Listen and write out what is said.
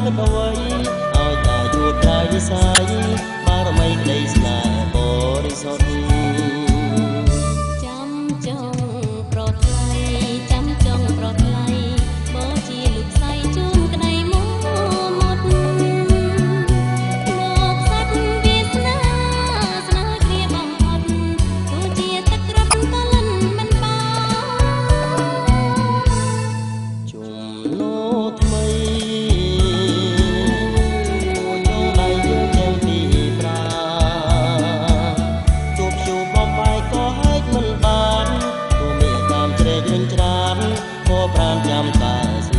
គិតអ្វីឲ្យតែជួបក្រៅវិស័យបារមីក្តីស្នេហ៍បរិសុទ្ធចាំចង់ប្រថ្លៃចាំចង់ប្រថ្លៃបោជាលោកស្រីជូនក្តីមកមុតលោកសាច់វាសនាស្នេហ៍គ្នាបំផុតទោះជាទឹកក្រឹបក៏លិនមិនបានជំនោថ្មីច្រើនក៏ប្រានចាំតែ